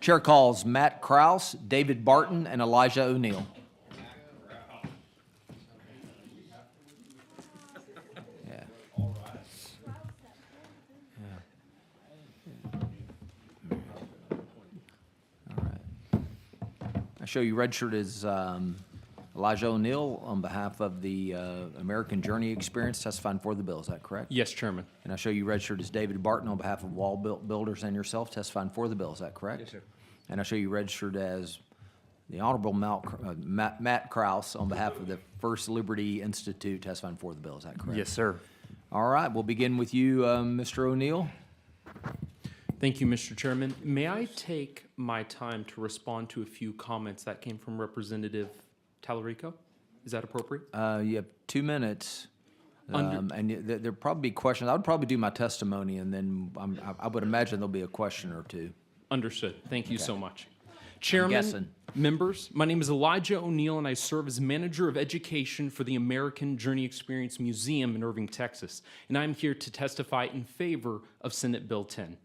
Chair calls Matt Krause, David Barton, and Elijah O'Neill. Yeah. All right. I show you registered as Elijah O'Neill on behalf of the American Journey Experience testifying for the bill. Is that correct? Yes, Chairman. And I show you registered as David Barton on behalf of WallBuilders and yourself testifying for the bill. Is that correct? Yes, sir. And I show you registered as the Honorable Matt Krause on behalf of the First Liberty Institute testifying for the bill. Is that correct? Yes, sir. All right. We'll begin with you, Mr. O'Neill. Thank you, Mr. Chairman. May I take my time to respond to a few comments that came from Representative Tallarico? Is that appropriate? You have 2 minutes. And there'll probably be questions. I would probably do my testimony, and then I would imagine there'll be a question or two. Understood. Thank you so much. guessing. Chairman, members, my name is Elijah O'Neill, and I serve as Manager of Education for the American Journey Experience Museum in Irving, Texas, and I'm here to testify in favor of Senate Bill 10.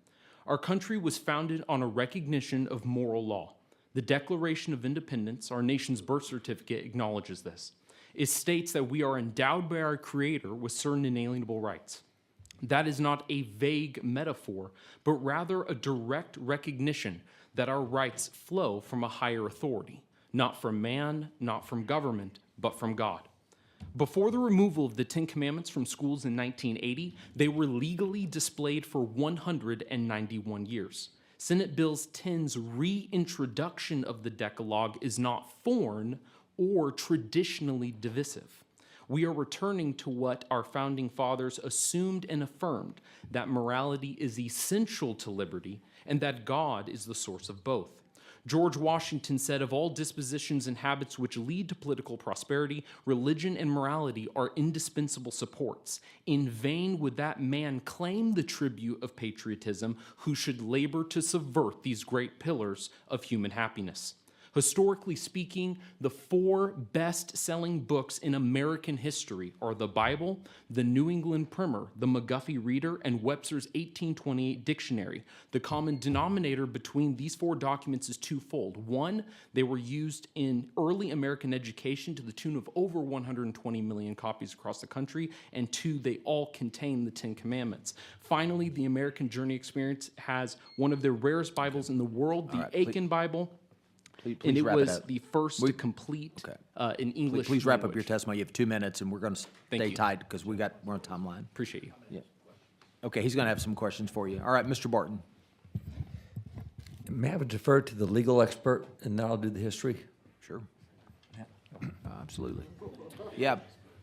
Our country was founded on a recognition of moral law. The Declaration of Independence, our nation's birth certificate, acknowledges this. It states that we are endowed by our Creator with certain inalienable rights. That is not a vague metaphor, but rather a direct recognition that our rights flow from a higher authority, not from man, not from government, but from God. Before the removal of the Ten Commandments from schools in 1980, they were legally displayed for 191 years. Senate Bill 10's reintroduction of the Decalogue is not foreign or traditionally divisive. We are returning to what our founding fathers assumed and affirmed, that morality is essential to liberty and that God is the source of both. George Washington said, of all dispositions and habits which lead to political prosperity, religion and morality are indispensable supports. In vain would that man claim the tribute of patriotism who should labor to subvert these great pillars of human happiness. Historically speaking, the 4 best-selling books in American history are the Bible, the New England Primer, the McGuffey Reader, and Webster's 1828 Dictionary. The common denominator between these 4 documents is twofold. One, they were used in early American education to the tune of over 120 million copies across the country, and 2, they all contain the 10 Commandments. Finally, the American Journey Experience has one of the rarest Bibles in the world, the Aitken Bible. Please And it wrap was up. the first to complete in English Please wrap up your language. testimony. You have 2 minutes, and we're going to Thank stay you. tight because we're on timeline. Appreciate you. Yeah. Okay, he's going to have some questions for you. All right, Mr. Barton. May I defer to the legal expert, and then I'll do the history? Sure. Absolutely. Yeah.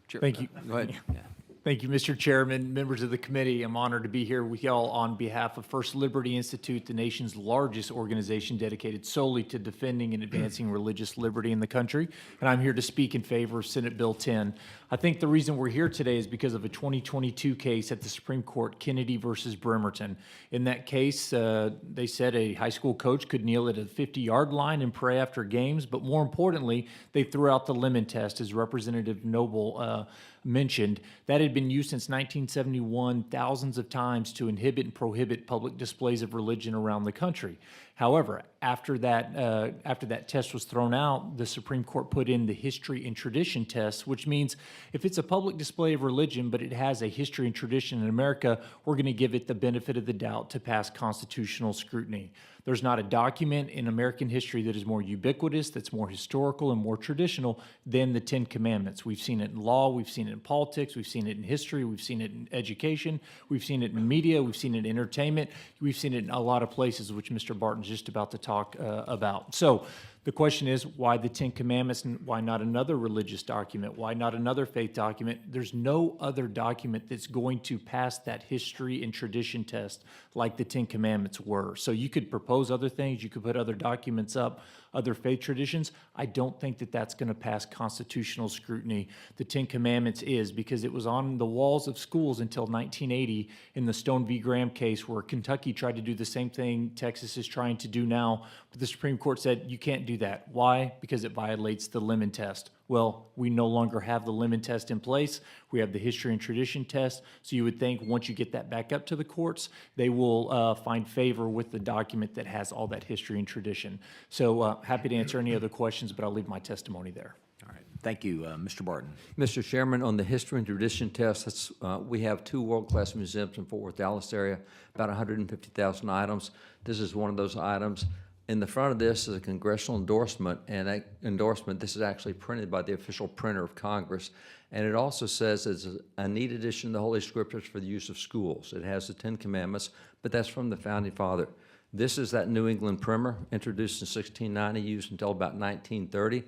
Sure. Thank you. Go ahead. Yeah. Thank you, Mr. Chairman, members of the committee. I'm honored to be here with y'all on behalf of First Liberty Institute, the nation's largest organization dedicated solely to defending and advancing religious liberty in the country. And I'm here to speak in favor of Senate Bill 10. I think the reason we're here today is because of a 2022 case at the Supreme Court, Kennedy versus Bremerton. In that case, they said a high school coach could kneel at a 50-yard line and pray after games, but more importantly, they threw out the lemon test, as Representative Noble mentioned. That had been used since 1971 thousands of times to inhibit and prohibit public displays of religion around the country. However, after that test was thrown out, the Supreme Court put in the history and tradition test, which means if it's a public display of religion, but it has a history and tradition in America, we're going to give it the benefit of the doubt to pass constitutional scrutiny. There's not a document in American history that is more ubiquitous, that's more historical and more traditional than the 10 Commandments. We've seen it in law, we've seen it in politics, we've seen it in history, we've seen it in education, we've seen it in media, we've seen it in entertainment, we've seen it in a lot of places, which Mr. Barton's just about to talk about. So the question is, why the 10 Commandments and why not another religious document? Why not another faith document? There's no other document that's going to pass that history and tradition test like the 10 Commandments were. So you could propose other things, you could put other documents up, other faith traditions. I don't think that that's going to pass constitutional scrutiny. The 10 Commandments is, because it was on the walls of schools until 1980 in the Stone v. Graham case, where Kentucky tried to do the same thing Texas is trying trying to do now. But the Supreme Court said you can't do that. Why? Because it violates the Lemon Test. Well, we no longer have the Lemon Test in place. We have the history and tradition test. So you would think once you get that back up to the courts, they will find favor with the document that has all that history and tradition. So happy to answer any other questions, but I'll leave my testimony there. All right, thank you, Mr. Barton. Mr. Chairman, on the history and tradition test, we have 2 world-class museums in Fort Worth, Dallas area, about 150,000 items. This is one of those items. In the front of this is a congressional endorsement, and that endorsement, this is actually printed by the official printer of Congress. And it also says it's a neat addition to the Holy Scriptures for the use of schools. It has the 10 Commandments, but that's from the Founding Father. This is that New England primer, introduced in 1690, used until about 1930.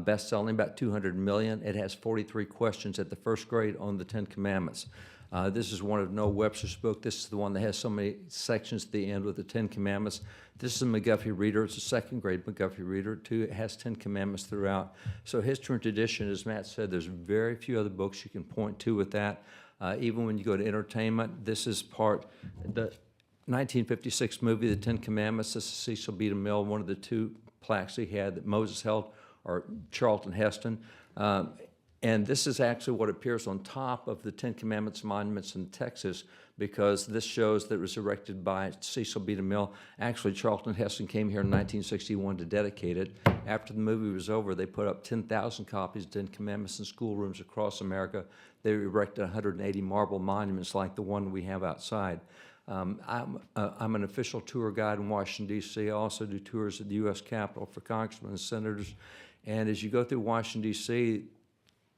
Best-selling, about 200 million. It has 43 questions at the first grade on the 10 Commandments. This is one of Noah Webster's book. This is the one that has so many sections at the end with the 10 Commandments. This is a McGuffey Reader. It's a second-grade McGuffey Reader, too. It has 10 Commandments throughout. So history and tradition, as Matt said, there's very few other books you can point to with that. Even when you go to entertainment, this is the 1956 movie, The 10 Commandments. This is Cecil B. DeMille, one of the 2 plaques he had that Moses held, or Charlton Heston. And this is actually what appears on top of the 10 Commandments monuments in Texas, because this shows that it was erected by Cecil B. DeMille. Actually, Charlton Heston came here in 1961 to dedicate it. After the movie was over, they put up 10,000 copies of 10 Commandments in schoolrooms across America. They erected 180 marble monuments like the one we have outside. I'm an official tour guide in Washington, D.C. I also do tours at the U.S. Capitol for congressmen and senators. And as you go through Washington, D.C.,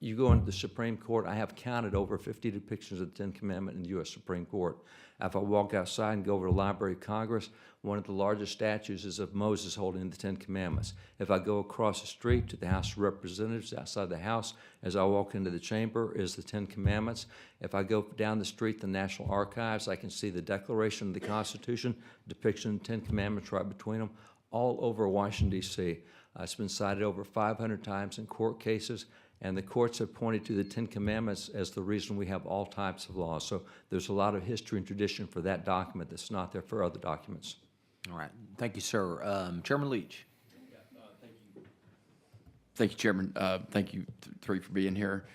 you go into the Supreme Court, I have counted over 50 depictions of the 10 Commandments in the U.S. Supreme Court. If I walk outside and go over to the Library of Congress, one of the largest statues is of Moses holding the 10 Commandments. If I go across the street to the House of Representatives, outside the House, as I walk into the chamber, is the 10 Commandments. If I go down the street to the National Archives, I can see the Declaration of the Constitution, depiction of the 10 Commandments right between them, all over Washington, D.C. It's been cited over 500 times in court cases, and the courts have pointed to the 10 Commandments as the reason we have all types of laws. So there's a lot of history and tradition for that document that's not there for other documents. All right, thank you, sir. Chairman Leach. Thank you, Chairman. Thank you, three, for being here.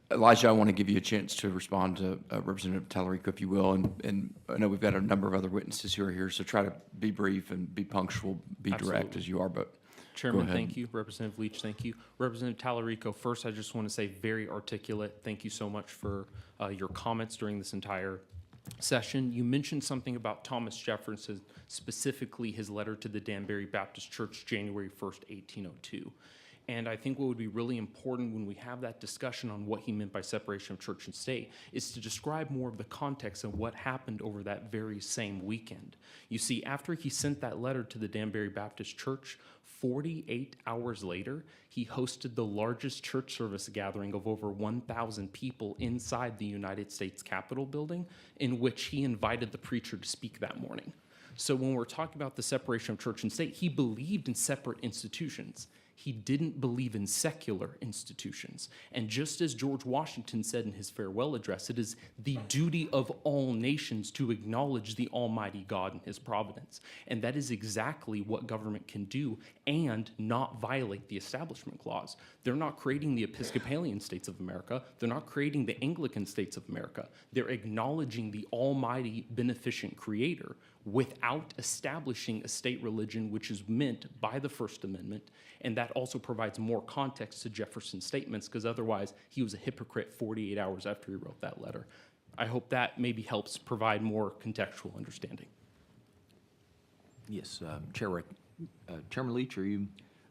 Elijah, I want to give you a chance to respond to Representative Tallarico, if you will. And I know we've got a number of other witnesses who are here, so try to be brief and be punctual, be direct Absolutely. as you are. But Chairman, thank you. Representative Leach, thank you. Representative Tallarico, first, I just want to say very articulate. Thank you so much for your comments during this entire session. You mentioned something about Thomas Jefferson, specifically his letter to the Danbury Baptist Church, January 1st, 1802. And I think what would be really important when we have that discussion on what he meant by separation of church and state is to describe more of the context of what happened over that very same weekend. You see, after he sent that letter to the Danbury Baptist Church, 48 hours later, he hosted the largest church service gathering of over 1,000 people inside the United States Capitol building, in which he invited the preacher to speak that morning. So when we're talking about the separation of church and state, he believed in separate institutions. He didn't believe in secular institutions. And just as George Washington said in his farewell address, it is the duty of all nations to acknowledge the Almighty God and his providence. And that is exactly what government can do and not violate the Establishment Clause. They're not creating the Episcopalian states of America. They're not creating the Anglican states of America. They're acknowledging the Almighty beneficent Creator without establishing a state religion, which is meant by the First Amendment. And that also provides more context to Jefferson's statements, because otherwise he was a hypocrite 48 hours after he wrote that letter. I hope that maybe helps provide more contextual understanding. Yes, Chairman Leach, are you?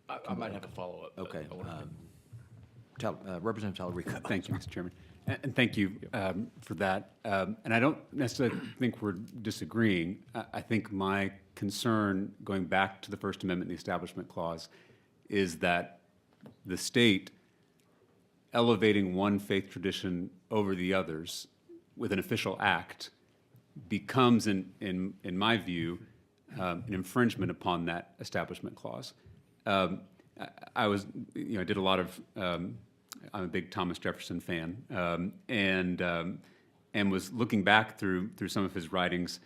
I might have a follow-up. Okay. Representative Tallarico. Thank you, Mr. Chairman. And thank you for that. And I don't necessarily think we're disagreeing. I think my concern, going back to the First Amendment and the Establishment Clause, is that the state elevating one faith tradition over the others with an official act becomes, in my view, an infringement upon that Establishment Clause. I did a lot of, I'm a big Thomas Jefferson fan, and was looking back through some of his writings,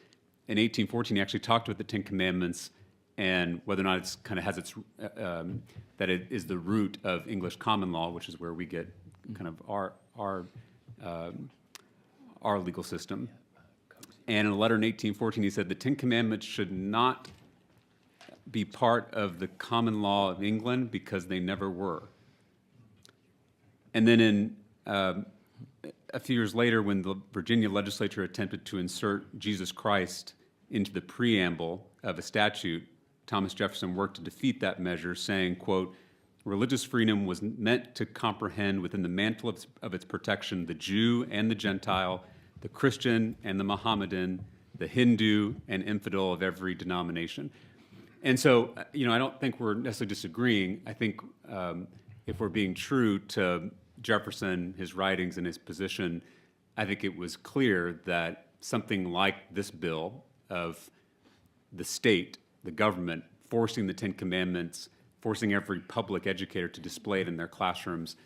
in 1814, he actually talked about the Ten Commandments and whether or not it's kind of has its, that it is the root of English common law, which is where we get kind of our legal system. And in a letter in 1814, he said the Ten Commandments should not be part of the common law of England because they never were. And then in a few years later, when the Virginia legislature attempted to insert Jesus Christ into the preamble of a statute, Thomas Jefferson worked to defeat that measure, saying, quote, religious freedom was meant to comprehend within the mantle of its protection the Jew and the Gentile, the Christian and the Mohammedan, the Hindu and infidel of every denomination. And so, I don't think we're necessarily disagreeing. I think if we're being true to Jefferson, his writings, and his position, I think it was clear that something like this bill of the state, the government, forcing the Ten Commandments, forcing every public educator to display it in their classrooms,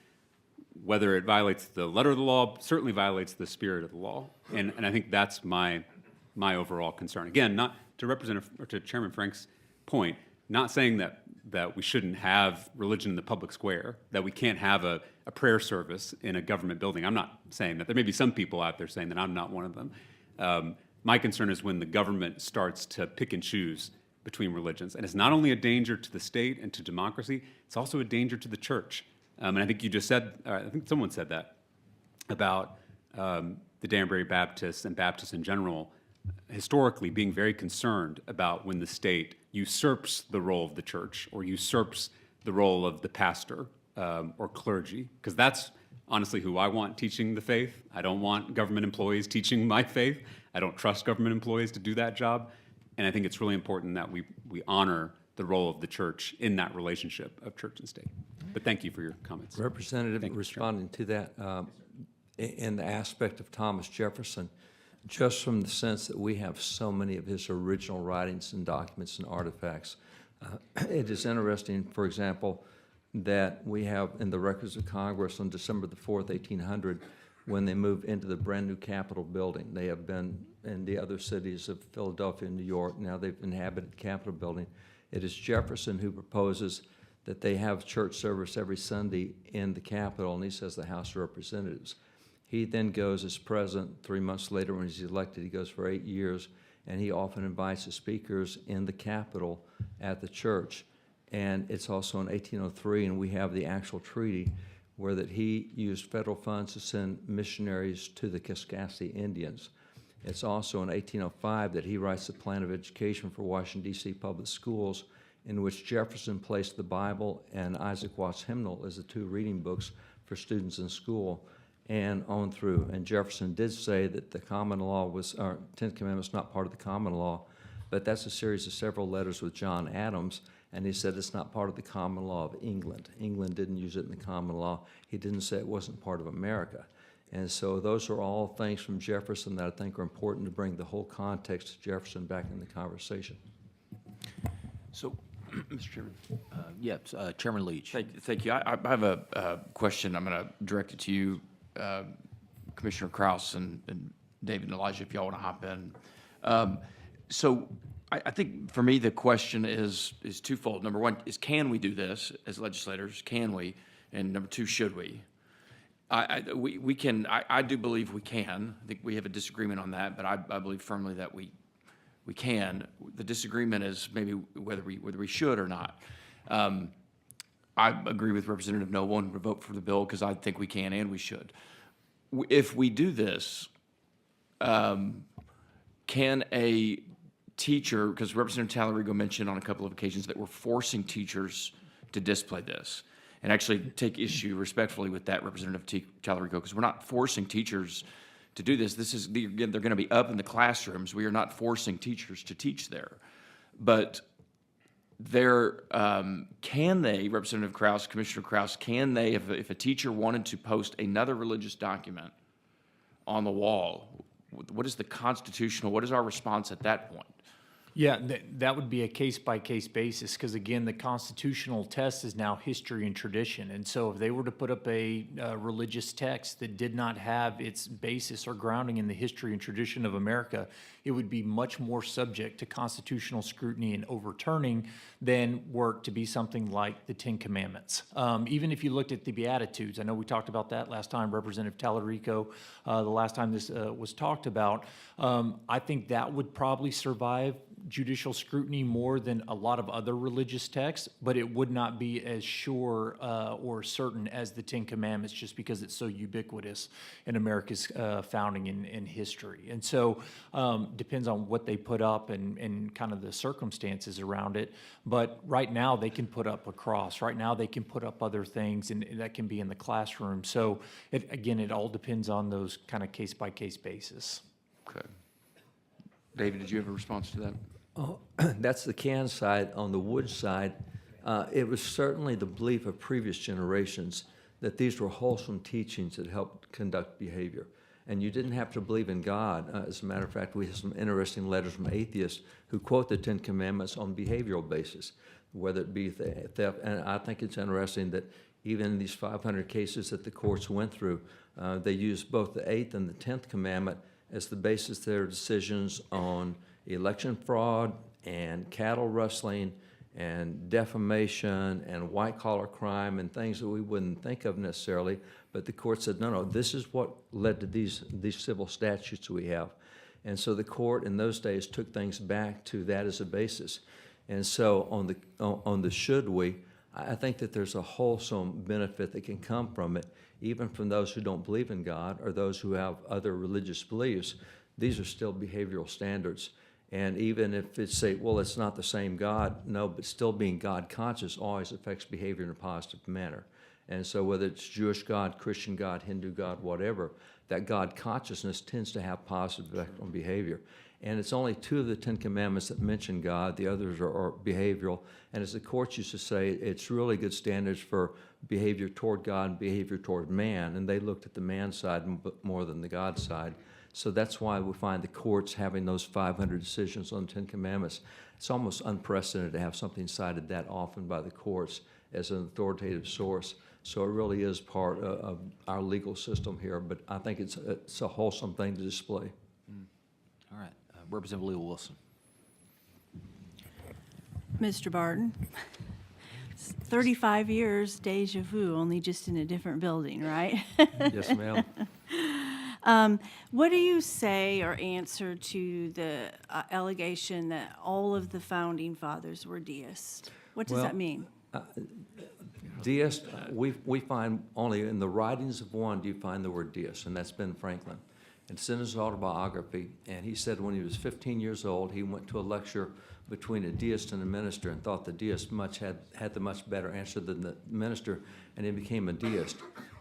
whether it violates the letter of the law, certainly violates the spirit of the law. And I think that's my overall concern. Again, not to or to Chairman Frank's point, not saying that we shouldn't have religion in the public square, that we can't have a prayer service in a government building. I'm not saying that. There may be some people out there saying that. I'm not one of them. My concern is when the government starts to pick and choose between religions. And it's not only a danger to the state and to democracy, it's also a danger to the church. And I think you just said, I think someone said that about the Danbury Baptists and Baptists in general, historically being very concerned about when the state usurps the role of the church or usurps the role of the pastor or clergy, because that's honestly who I want teaching the faith. I don't want government employees teaching my faith. I don't trust government employees to do that job. And I think it's really important that we honor the role of the church in that relationship of church and state. But thank you for your comments. Representative, Thank you, Mr. responding to that, in the aspect of Thomas Jefferson, just from the sense that we have so many of his original writings and documents and artifacts, it is interesting, for example, that we have in the records of Congress on December the 4th, 1800, when they moved into the brand-new Capitol building. They have been in the other cities of Philadelphia and New York. Now they've inhabited the Capitol building. It is Jefferson who proposes that they have church service every Sunday in the Capitol, and he says the House of Representatives. He then goes as president 3 months later when he's elected. He goes for 8 years, and he often invites the speakers in the Capitol at the church. And it's also in 1803, and we have the actual treaty where that he used federal funds to send missionaries to the Kaskaskia Indians. It's also in 1805 that he writes the plan of education for Washington, D.C. public schools, in which Jefferson placed the Bible and Isaac Watts' hymnal as the two reading books for students in school and on through. And Jefferson did say that the common law was, or Ten Commandments not part of the common law, but that's a series of several letters with John Adams, and he said it's not part of the common law of England. England didn't use it in the common law. He didn't say it wasn't part of America. And so those are all things from Jefferson that I think are important to bring the whole context of Jefferson back in the conversation. So, Mr. Chairman. Yes, Chairman Leach. Thank you. I have a question. I'm going to direct it to you, Commissioner Krause and David and Elijah, if y'all want to hop in. So I think for me the question is twofold. Number one is, can we do this as legislators? Can we? And number two, should we? We can. I do believe we can. I think we have a disagreement on that, but I believe firmly that we can. The disagreement is maybe whether we should or not. I agree with Representative Noble and would vote for the bill because I think we can and we should. If we do this, can a teacher, because Representative Talarico mentioned on a couple of occasions that we're forcing teachers to display this, and actually take issue respectfully with that, Representative Talarico, because we're not forcing teachers to do this. They're going to be up in the classrooms. We are not forcing teachers to teach there. But can they, Representative Krause, Commissioner Krause, can they, if a teacher wanted to post another religious document on the wall, what is our response at that point? Yeah, that would be a case-by-case basis, because again, the constitutional test is now history and tradition. And so if they were to put up a religious text that did not have its basis or grounding in the history and tradition of America, it would be much more subject to constitutional scrutiny and overturning than were it to be something like the Ten Commandments. Even if you looked at the Beatitudes, I know we talked about that last time, Representative Tallarico, the last time this was talked about, I think that would probably survive judicial scrutiny more than a lot of other religious texts, but it would not be as sure or certain as the Ten Commandments, just because it's so ubiquitous in America's founding and history. And so depends on what they put up and kind of the circumstances around it. But right now they can put up a cross. Right now they can put up other things, and that can be in the classroom. So again, it all depends on those kind of case-by-case basis. Okay. David, did you have a response to that? Oh, that's the can side. On the wood side, it was certainly the belief of previous generations that these were wholesome teachings that helped conduct behavior. And you didn't have to believe in God. As a matter of fact, we have some interesting letters from atheists who quote the Ten Commandments on behavioral basis, whether it be theft. And I think it's interesting that even in these 500 cases that the courts went through, they used both the 8th and the 10th commandment as the basis of their decisions on election fraud and cattle rustling and defamation and white-collar crime and things that we wouldn't think of necessarily. But the court said, no, this is what led to these civil statutes we have. And so the court in those days took things back to that as a basis. And so on the should we, I think that there's a wholesome benefit that can come from it, even from those who don't believe in God or those who have other religious beliefs. These are still behavioral standards. And even if it's say, well, it's not the same God, no, but still being God conscious always affects behavior in a positive manner. And so whether it's Jewish God, Christian God, Hindu God, whatever, that God consciousness tends to have positive effect on behavior. And it's only 2 of the 10 commandments that mention God. The others are behavioral. And as the courts used to say, it's really good standards for behavior toward God and behavior toward man. And they looked at the man side more than the God side. So that's why we find the courts having those 500 decisions on the 10 commandments. It's almost unprecedented to have something cited that often by the courts as an authoritative source. So it really is part of our legal system here. But I think it's a wholesome thing to display. All right. Representative Leal Wilson. Mr. Barton, 35 years, deja vu, only just in a different building, right? Yes, ma'am. What do you say or answer to the allegation that all of the founding fathers were deists? What does that mean? Deist, we find only in the writings of one do you find the word deist, and that's Ben Franklin. It's in his autobiography, and he said when he was 15 years old, he went to a lecture between a deist and a minister and thought the deist had the much better answer than the minister, and he became a deist.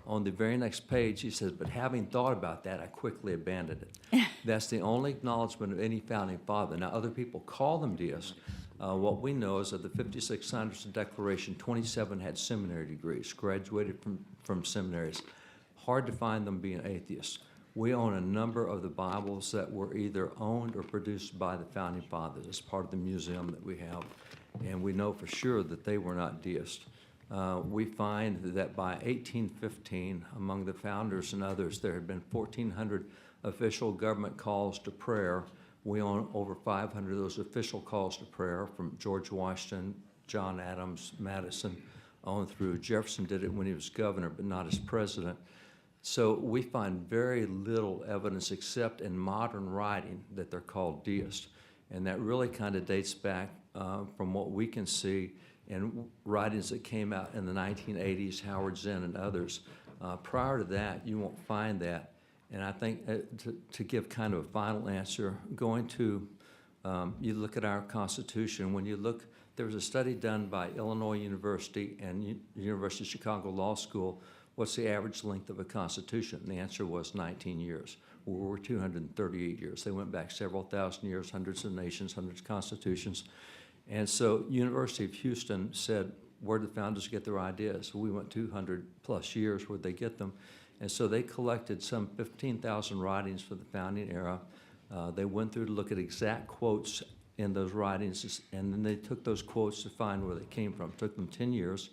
On the very next page, he says, but having thought about that, I quickly abandoned it. That's the only acknowledgement of any founding father. Now, other people call them deists. What we know is that the 56 signers of the Declaration, 27 had seminary degrees, graduated from seminaries. Hard to find them being atheists. We own a number of the Bibles that were either owned or produced by the founding fathers as part of the museum that we have, and we know for sure that they were not deists. We find that by 1815, among the founders and others, there had been 1,400 official government calls to prayer. We own over 500 of those official calls to prayer from George Washington, John Adams, Madison, on through. Jefferson did it when he was governor, but not as president. So we find very little evidence except in modern writing that they're called deists. And that really kind of dates back from what we can see in writings that came out in the 1980s, Howard Zinn and others. Prior to that, you won't find that. And I think to give kind of a final answer, going to, you look at our Constitution, when you look, there was a study done by Illinois University and University of Chicago Law School, what's the average length of a Constitution? And the answer was 19 years. We're 238 years. They went back several thousand years, hundreds of nations, hundreds of constitutions. And so University of Houston said, where did the founders get their ideas? We went 200 plus years, where'd they get them? And so they collected some 15,000 writings for the founding era. They went through to look at exact quotes in those writings, and then they took those quotes to find where they came from. It took them 10 years.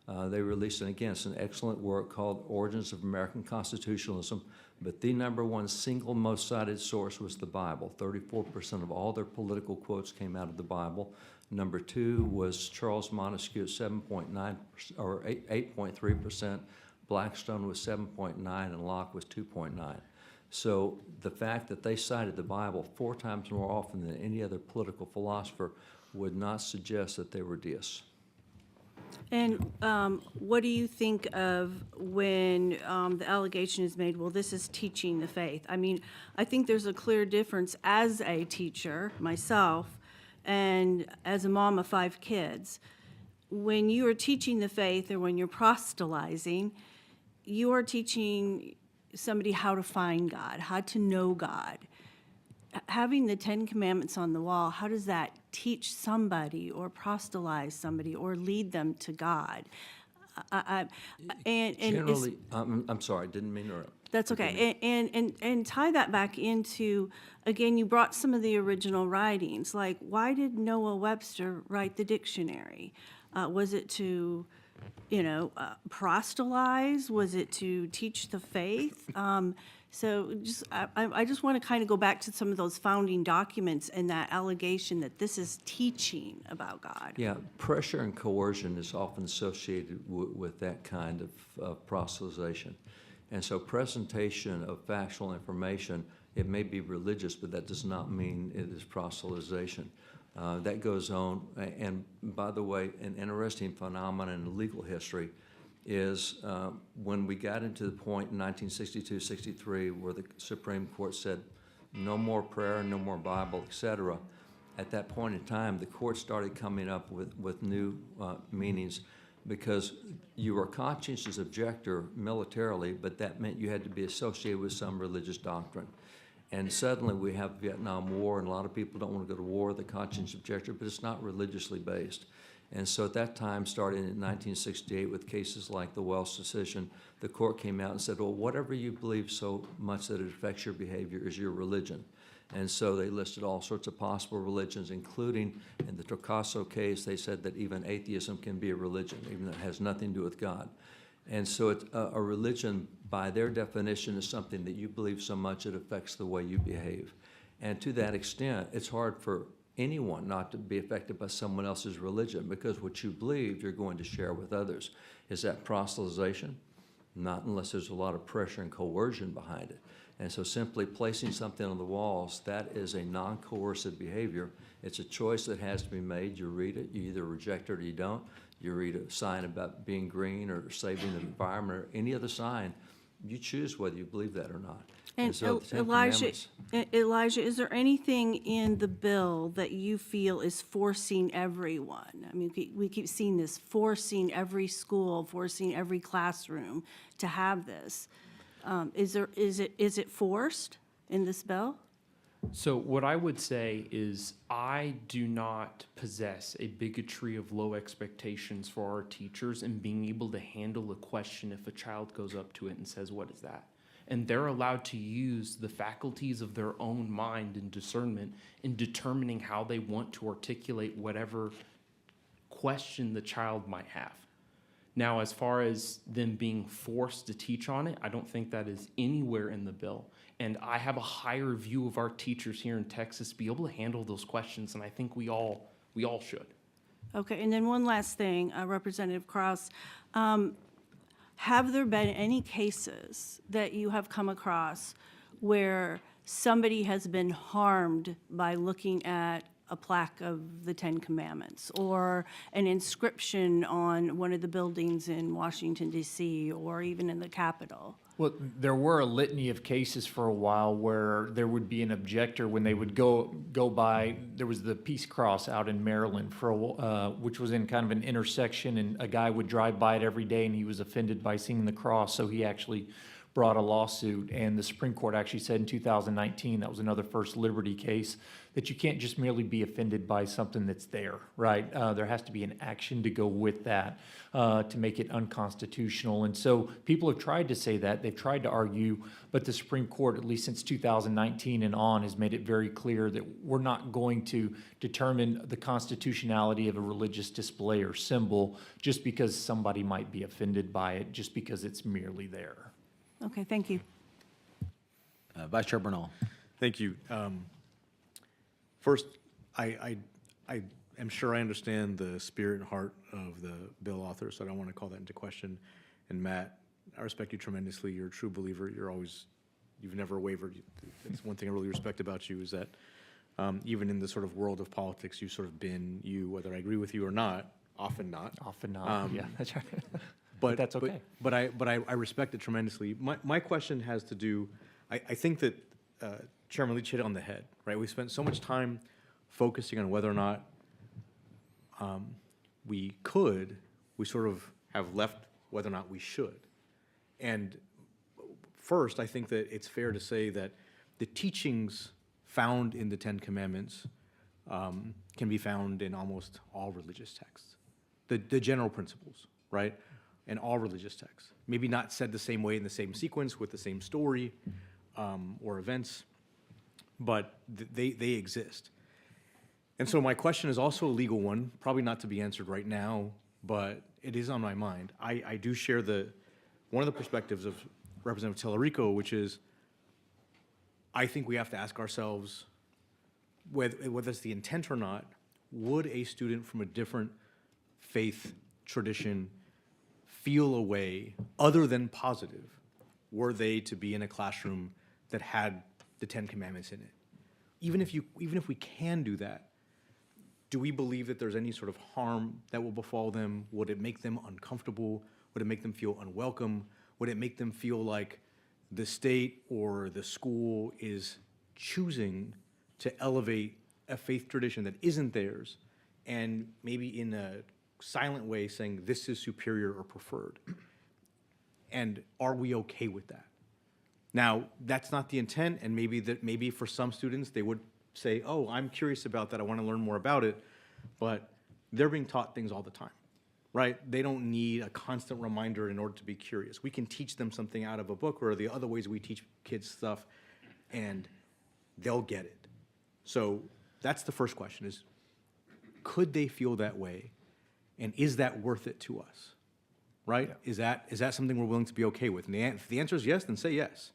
They released, and again, it's an excellent work called Origins of American Constitutionalism, but the number one single most cited source was the Bible. 34% of all their political quotes came out of the Bible. Number two was Charles Montesquieu at 7.9 or 8.3%. Blackstone was 7.9, and Locke was 2.9. So the fact that they cited the Bible 4 times more often than any other political philosopher would not suggest that they were deists. And what do you think of when the allegation is made, well, this is teaching the faith? I mean, I think there's a clear difference as a teacher, myself, and as a mom of 5 kids. When you are teaching the faith or when you're proselytizing, you are teaching somebody how to find God, how to know God. Having the 10 Commandments on the wall, how does that teach somebody or proselytize somebody or lead them to God? Generally, I'm sorry, didn't mean to interrupt. That's okay. And tie that back into, again, you brought some of the original writings. Like, why did Noah Webster write the dictionary? Was it to, proselytize? Was it to teach the faith? So I just want to kind of go back to some of those founding documents and that allegation that this is teaching about God. Yeah, pressure and coercion is often associated with that kind of proselytization. And so presentation of factual information, it may be religious, but that does not mean it is proselytization. That goes on. And by the way, an interesting phenomenon in legal history is when we got into the point in 1962-63 where the Supreme Court said no more prayer, no more Bible, etc. At that point in time, the court started coming up with new meanings, because you were a conscientious objector militarily, but that meant you had to be associated with some religious doctrine. And suddenly we have Vietnam War, and a lot of people don't want to go to war with a conscientious objector, but it's not religiously based. And so at that time, starting in 1968 with cases like the Welsh decision, the court came out and said, well, whatever you believe so much that it affects your behavior is your religion. And so they listed all sorts of possible religions, including in the Trocaso case, they said that even atheism can be a religion, even though it has nothing to do with God. And so it's a religion, by their definition, is something that you believe so much it affects the way you behave. And to that extent, it's hard for anyone not to be affected by someone else's religion, because what you believe, you're going to share with others. Is that proselytization? Not unless there's a lot of pressure and coercion behind it. And so simply placing something on the walls, that is a non-coercive behavior. It's a choice that has to be made. You read it, you either reject it or you don't. You read a sign about being green or saving the environment or any other sign. You choose whether you believe that or not. And so the Ten Elijah, Commandments- is there anything in the bill that you feel is forcing everyone? I mean, we keep seeing this, forcing every school, forcing every classroom to have this. Is it forced in this bill? So what I would say is I do not possess a bigotry of low expectations for our teachers and being able to handle a question if a child goes up to it and says, what is that? And they're allowed to use the faculties of their own mind and discernment in determining how they want to articulate whatever question the child might have. Now, as far as them being forced to teach on it, I don't think that is anywhere in the bill. And I have a higher view of our teachers here in Texas be able to handle those questions, and I think we all should. Okay, and then one last thing, Representative Krause. Have there been any cases that you have come across where somebody has been harmed by looking at a plaque of the Ten Commandments or an inscription on one of the buildings in Washington, D.C., or even in the Capitol? Well, there were a litany of cases for a while where there would be an objector when they would go by. There was the Peace Cross out in Maryland which was in kind of an intersection, and a guy would drive by it every day, and he was offended by seeing the cross, so he actually brought a lawsuit, and the Supreme Court actually said in 2019, that was another First Liberty case, that you can't just merely be offended by something that's there, right? There has to be an action to go with that to make it unconstitutional. And so people have tried to say that, they've tried to argue, but the Supreme Court, at least since 2019 and on, has made it very clear that we're not going to determine the constitutionality of a religious display or symbol just because somebody might be offended by it, just because it's merely there. Okay, thank you. Vice Chair Bernal. Thank you. First, I am sure I understand the spirit and heart of the bill author, so I don't want to call that into question. And Matt, I respect you tremendously. You're a true believer. You've never wavered. That's one thing I really respect about you, is that even in the sort of world of politics, you've sort of been you, whether I agree with you or not, often not. Often not, yeah, that's right. But that's okay. But I respect it tremendously. My question has to do, I think that Chairman Leach hit it on the head, right? We spent so much time focusing on whether or not we sort of have left whether or not we should. And first, I think that it's fair to say that the teachings found in the Ten Commandments can be found in almost all religious texts. The general principles, right? In all religious texts. Maybe not said the same way in the same sequence with the same story or events, but they exist. And so my question is also a legal one, probably not to be answered right now, but it is on my mind. I do share one of the perspectives of Representative Tellerico, which is, I think we have to ask ourselves, whether it's the intent or not, would a student from a different faith tradition feel a way other than positive were they to be in a classroom that had the Ten Commandments in it? Even if we can do that, do we believe that there's any sort of harm that will befall them? Would it make them uncomfortable? Would it make them feel unwelcome? Would it make them feel like the state or the school is choosing to elevate a faith tradition that isn't theirs, and maybe in a silent way saying this is superior or preferred? And are we okay with that? Now, that's not the intent, and maybe for some students they would say, oh, I'm curious about that, I want to learn more about it, but they're being taught things all the time, right? They don't need a constant reminder in order to be curious. We can teach them something out of a book or the other ways we teach kids stuff, and they'll get it. So that's the first question, is could they feel that way, and is that worth it to us, right? Yeah. Is that something we're willing to be okay with? And if the answer is yes, then say yes.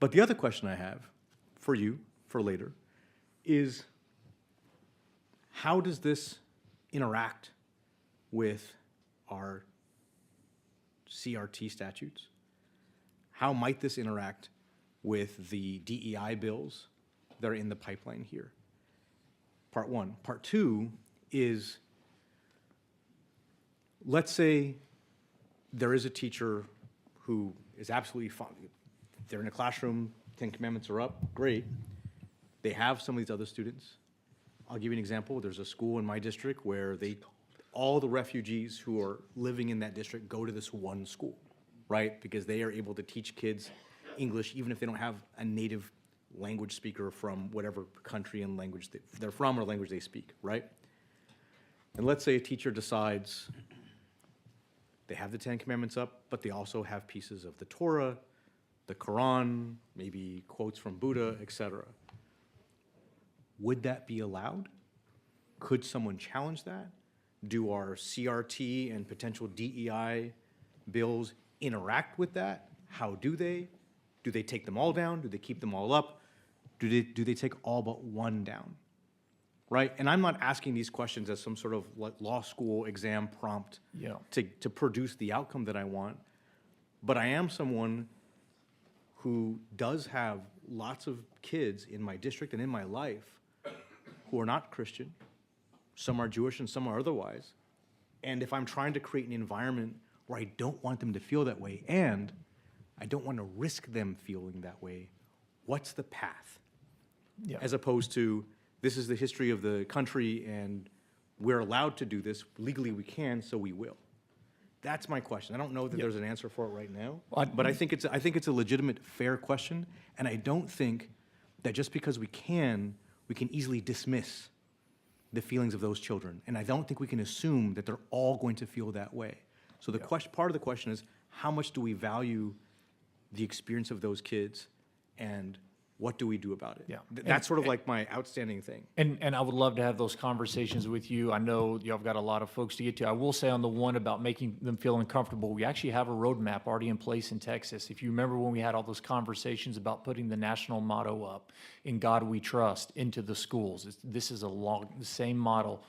But the other question I have for you, for later, is how does this interact with our CRT statutes? How might this interact with the DEI bills that are in the pipeline here? Part one. Part two is, let's say there is a teacher who is absolutely fine. They're in a classroom, 10 Commandments are up, great. They have some of these other students. I'll give you an example. There's a school in my district where all the refugees who are living in that district go to this one school, right? Because they are able to teach kids English even if they don't have a native language speaker from whatever country and language they're from or language they speak, right? And let's say a teacher decides they have the Ten Commandments up, but they also have pieces of the Torah, the Quran, maybe quotes from Buddha, etc. Would that be allowed? Could someone challenge that? Do our CRT and potential DEI bills interact with that? How do they? Do they take them all down? Do they keep them all up? Do they take all but one down? Right? And I'm not asking these questions as some sort of law school exam prompt to produce the outcome that I want, but I am someone who does have lots of kids in my district and in my life who are not Christian. Some are Jewish and some are otherwise. And if I'm trying to create an environment where I don't want them to feel that way and I don't want to risk them feeling that way, what's the path? Yeah. As opposed to, this is the history of the country and we're allowed to do this, legally we can, so we will. That's my question. I don't know that there's an answer for it right now, Well, but I think it's a legitimate, fair question, and I don't think that just because we can easily dismiss the feelings of those children, and I don't think we can assume that they're all going to feel that way. So the part of the question is, how much do we value the experience of those kids, and what do we do about it? Yeah. That's sort of like my outstanding thing. And I would love to have those conversations with you. I know y'all have got a lot of folks to get to. I will say on the one about making them feel uncomfortable, we actually have a roadmap already in place in Texas. If you remember when we had all those conversations about putting the national motto up, "In God We Trust," into the schools, this is the same model.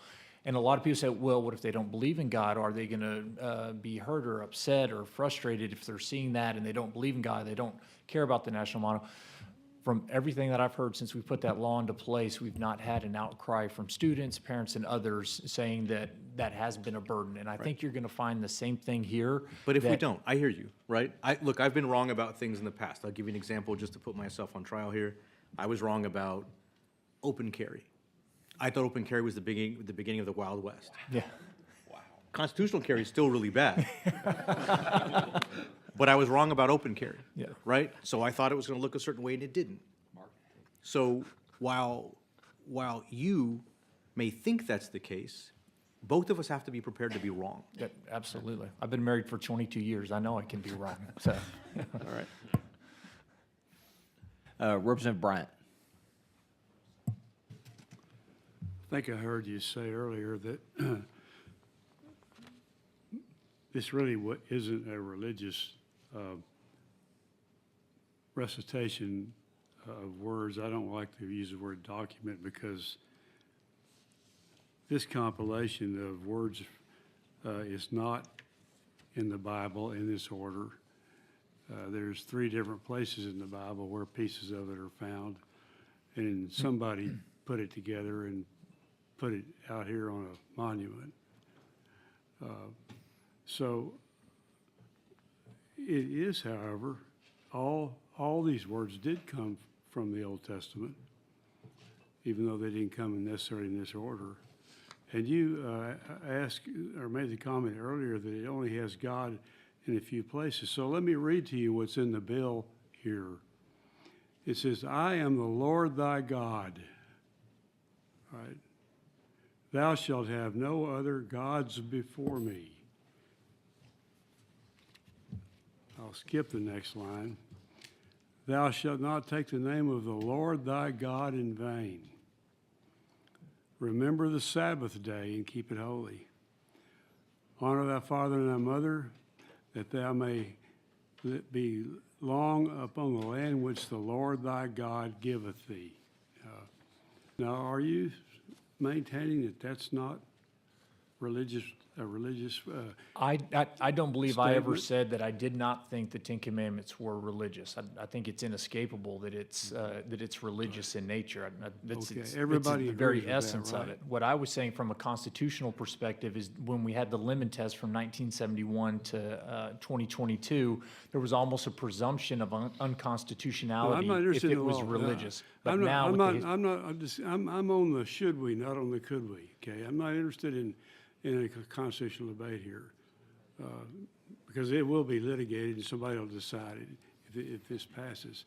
And a lot of people say, well, what if they don't believe in God? Are they going to be hurt or upset or frustrated if they're seeing that and they don't believe in God, they don't care about the national motto? From everything that I've heard since we put that law into place, we've not had an outcry from students, parents, and others saying that that has been a burden. And I think you're going to find the same thing here. But if we that- don't, I hear you, right? Look, I've been wrong about things in the past. I'll give you an example just to put myself on trial here. I was wrong about open carry. I thought open carry was the beginning of the Wild West. Yeah. Constitutional carry is still really bad. But I was wrong about open carry. Yeah. Right? So I thought it was going to look a certain way, and it didn't. So while you may think that's the case, both of us have to be prepared to be wrong. Yeah, absolutely. I've been married for 22 years. I know I can be wrong. So. All right. Representative Bryant. I think I heard you say earlier that this really isn't a religious recitation of words. I don't like to use the word document because this compilation of words is not in the Bible in this order. There's 3 different places in the Bible where pieces of it are found, and somebody put it together and put it out here on a monument. So it is, however, all these words did come from the Old Testament, even though they didn't come necessarily in this order. And you asked or made the comment earlier that it only has God in a few places. So let me read to you what's in the bill here. It says, "I am the Lord thy God." All right. "Thou shalt have no other gods before me." I'll skip the next line. "Thou shalt not take the name of the Lord thy God in vain. Remember the Sabbath day and keep it holy. Honor thy father and thy mother, that thou may be long upon the land which the Lord thy God giveth thee." Now, are you maintaining that that's not religious? I don't believe I ever Statement. said that I did not think the 10 Commandments were religious. I think it's inescapable that it's religious in nature. Okay, It's everybody the agrees very with that, essence of right? it. What I was saying from a constitutional perspective is when we had the lemon test from 1971 to 2022, there was almost a presumption of unconstitutionality I'm not if interested it in was law. religious. No, But now, I'm on the should we, not on the could we, okay? I'm not interested in a constitutional debate here, because it will be litigated and somebody will decide it if this passes.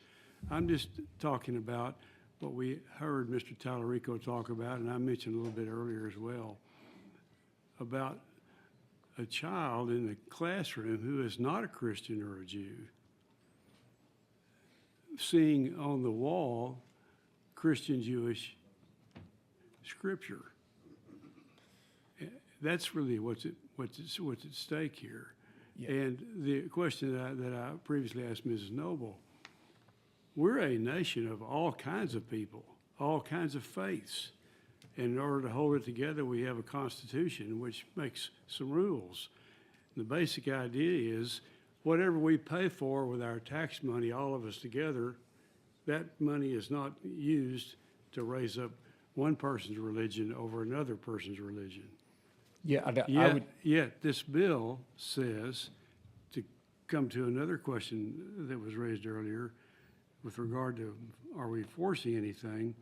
I'm just talking about what we heard Mr. Tallarico talk about, and I mentioned a little bit earlier as well, about a child in the classroom who is not a Christian or a Jew seeing on the wall Christian Jewish scripture. That's really what's at stake here. And the question that I previously asked Mrs. Noble, we're a nation of all kinds of people, all kinds of faiths. And in order to hold it together, we have a constitution which makes some rules. The basic idea is whatever we pay for with our tax money, all of us together, that money is not used to raise up one person's religion over another person's religion. Yet this bill says, to come to another question that was raised earlier with regard to are we forcing anything,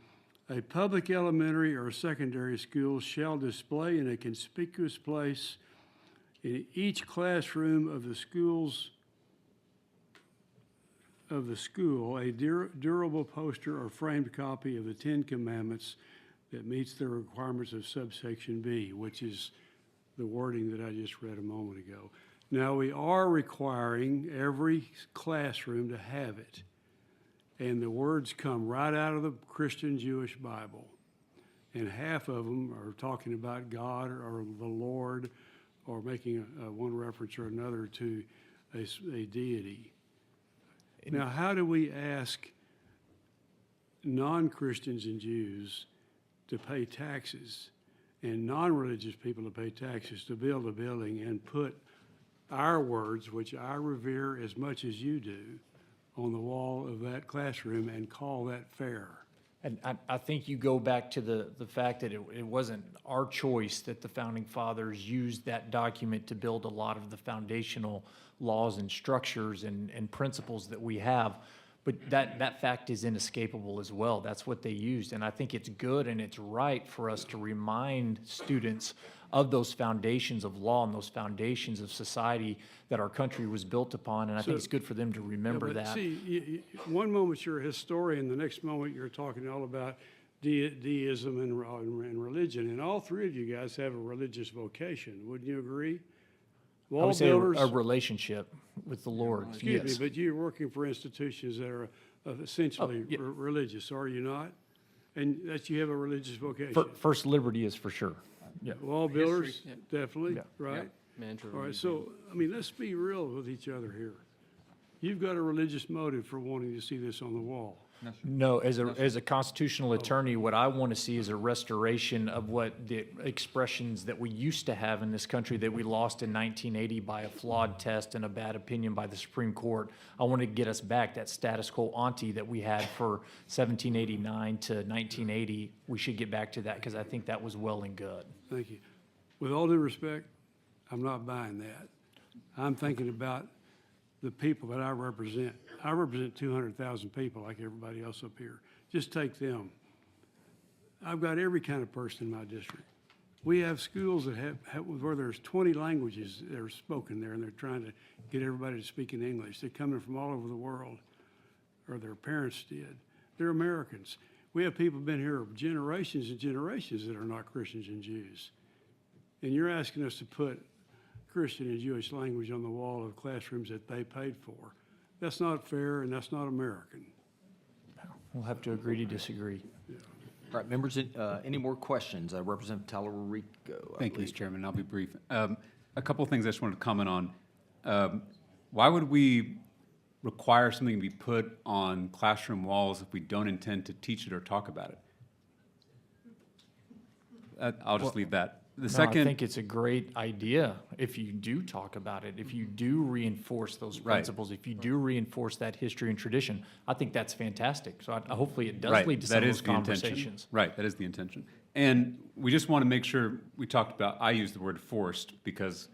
a public elementary or secondary school shall display in a conspicuous place In each classroom of the school, a durable poster or framed copy of the Ten Commandments that meets the requirements of subsection B, which is the wording that I just read a moment ago. Now, we are requiring every classroom to have it, and the words come right out of the Christian Jewish Bible, and half of them are talking about God or the Lord, or making one reference or another to a deity. Now, how do we ask non-Christians and Jews to pay taxes and non-religious people to pay taxes to build a building and put our words, which I revere as much as you do, on the wall of that classroom and call that fair? And I think you go back to the fact that it wasn't our choice that the founding fathers used that document to build a lot of the foundational laws and structures and principles that we have. But that fact is inescapable as well. That's what they used. And I think it's good and it's right for us to remind students of those foundations of law and those foundations of society that our country was built upon. And I think it's good for them to remember Yeah, but that. see, one moment you're a historian, the next moment you're talking all about deism and religion. And all three of you guys have a religious vocation. Wouldn't you agree? I would say a WallBuilders, relationship with the Lord, excuse me, yes. but you're working for institutions that are essentially yeah. religious, are you not? And that you have a religious vocation. First Liberty is for sure. Yeah. WallBuilders, definitely, Yeah. right? Manager of All right, museum. so, I mean, let's be real with each other here. You've got a religious motive for wanting to see this on the wall. No, as a constitutional attorney, what I want to see is a restoration of what the expressions that we used to have in this country that we lost in 1980 by a flawed test and a bad opinion by the Supreme Court. I want to get us back that status quo ante that we had for 1789 to 1980. We should get back to that because I think that was well and good. Thank you. With all due respect, I'm not buying that. I'm thinking about the people that I represent. I represent 200,000 people like everybody else up here. Just take them. I've got every kind of person in my district. We have schools that have where there's 20 languages that are spoken there, and they're trying to get everybody to speak in English. They're coming from all over the world, or their parents did. They're Americans. We have people been here generations and generations that are not Christians and Jews. And you're asking us to put Christian and Jewish language on the wall of classrooms that they paid for. That's not fair, and that's not American. We'll have to agree to disagree. All right, members, any more questions? Representative Tallarico. Thank you, Mr. Chairman. I'll be brief. A couple of things I just wanted to comment on. Why would we require something to be put on classroom walls if we don't intend to teach it or talk about it? I'll just leave that. The No, second, I think it's a great idea if you do talk about it, if you do reinforce those Right. principles, if you do reinforce that history and tradition. I think that's fantastic. So hopefully it does right, lead to that some of is those the intention. conversations. Right, that is the intention. And we just want to make sure we talked about, I use the word forced because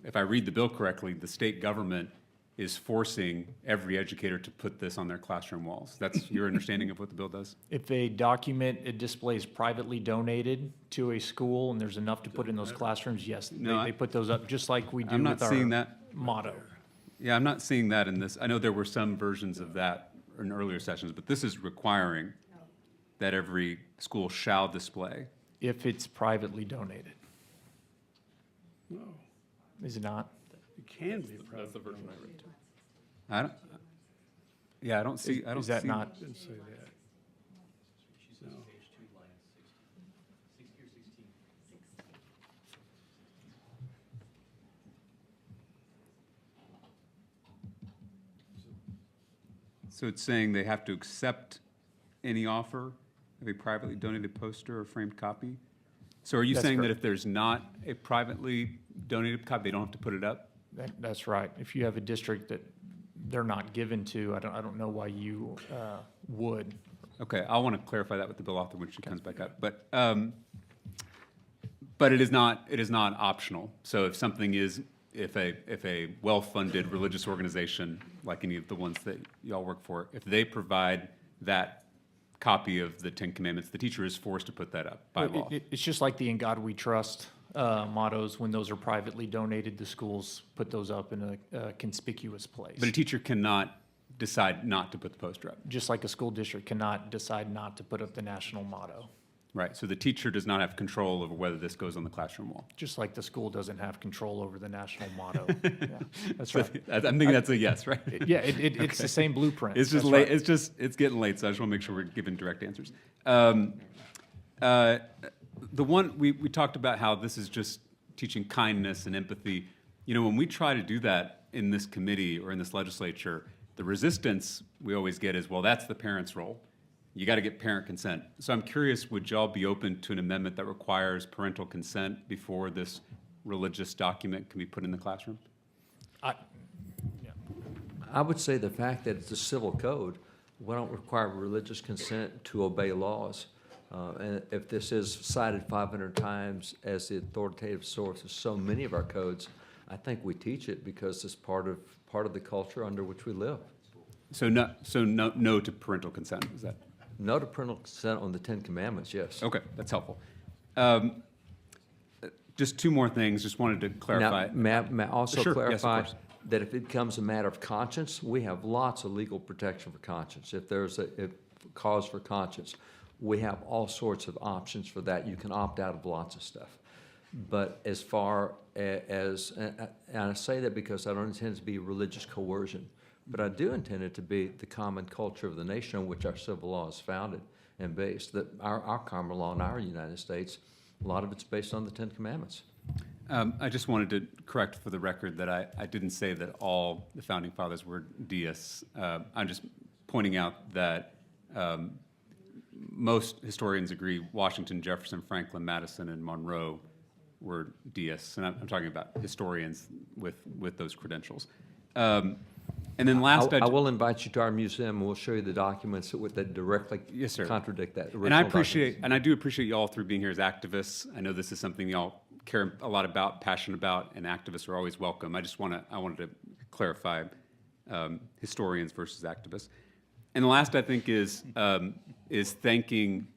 if I read the bill correctly, the state government is forcing every educator to put this on their classroom walls. That's your understanding of what the bill does? If a document it displays privately donated to a school and there's enough to put in those classrooms, yes, No, they put those up just like we do I'm not with our seeing that. motto. Yeah, I'm not seeing that in this. I know there were some versions of that in earlier sessions, but this is requiring that every school shall display. If it's privately donated. No, Is it not? it can be private. That's the version I read too. I don't, yeah, I don't see, I don't Is see. that not? Didn't say that. No. So it's saying they have to accept any offer of a privately donated poster or framed copy? So are you That's saying that correct. if there's not a privately donated copy, they don't have to put it up? That's right. If you have a district that they're not given to, I don't know why you would. Okay, I want to clarify that with the bill author when she comes back up. But it is not optional. So if something is, if a well-funded religious organization, like any of the ones that y'all work for, if they provide that copy of the Ten Commandments, the teacher is forced to put that up by law. It's just like the In God We Trust mottos, when those are privately donated, the schools put those up in a conspicuous place. But a teacher cannot decide not to put the poster up. Just like a school district cannot decide not to put up the national motto. Right, so the teacher does not have control over whether this goes on the classroom wall. Just like the school doesn't have control over the national motto. Yeah, that's So right. I'm thinking that's a yes, right? Yeah, it's the same blueprint. It's just That's late. right. It's getting late, so I just want to make sure we're giving direct answers. The one we talked about how this is just teaching kindness and empathy. You know, when we try to do that in this committee or in this legislature, the resistance we always get is, well, that's the parent's role. You got to get parent consent. So I'm curious, would y'all be open to an amendment that requires parental consent before this religious document can be put in the classroom? I would say the fact that it's a civil code, we don't require religious consent to obey laws. And if this is cited 500 times as the authoritative source of so many of our codes, I think we teach it because it's part of the culture under which we live. So no to parental consent, is that? No to parental consent on the Ten Commandments, yes. Okay, that's helpful. Just two more things, just wanted to clarify. Now, may I also Sure, yes, of clarify course. that if it becomes a matter of conscience, we have lots of legal protection for conscience. If there's a cause for conscience, we have all sorts of options for that. You can opt out of lots of stuff. But as far as, and I say that because I don't intend it to be religious coercion, but I do intend it to be the common culture of the nation on which our civil law is founded and based. That our common law in our United States, a lot of it's based on the Ten Commandments. I just wanted to correct for the record that I didn't say that all the founding fathers were deists. I'm just pointing out that most historians agree Washington, Jefferson, Franklin, Madison, and Monroe were deists, and I'm talking about historians with those credentials. And then last, I will invite you to our museum, and we'll show you the documents that directly Yes, sir. contradict that. and I original appreciate, documents. and I do appreciate you all through being here as activists. I know this is something y'all care a lot about, passionate about, and activists are always welcome. I wanted to clarify historians versus activists. And the last, I think, is thanking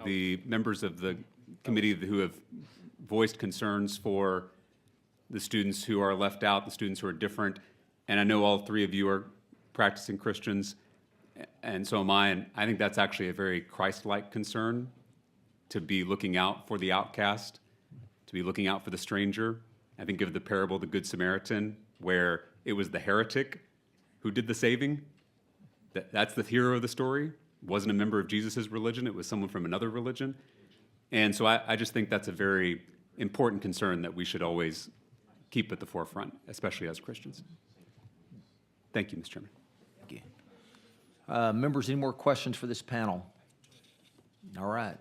the members of the committee who have voiced concerns for the students who are left out, the students who are different. And I know all three of you are practicing Christians, and so am I. And I think that's actually a very Christ-like concern, to be looking out for the outcast, to be looking out for the stranger. I think of the parable of the Good Samaritan, where it was the heretic who did the saving. That's the hero of the story. It wasn't a member of Jesus' religion. It was someone from another religion. And so I just think that's a very important concern that we should always keep at the forefront, especially as Christians. Thank you, Mr. Chairman. Thank you. Members, any more questions for this panel? All right.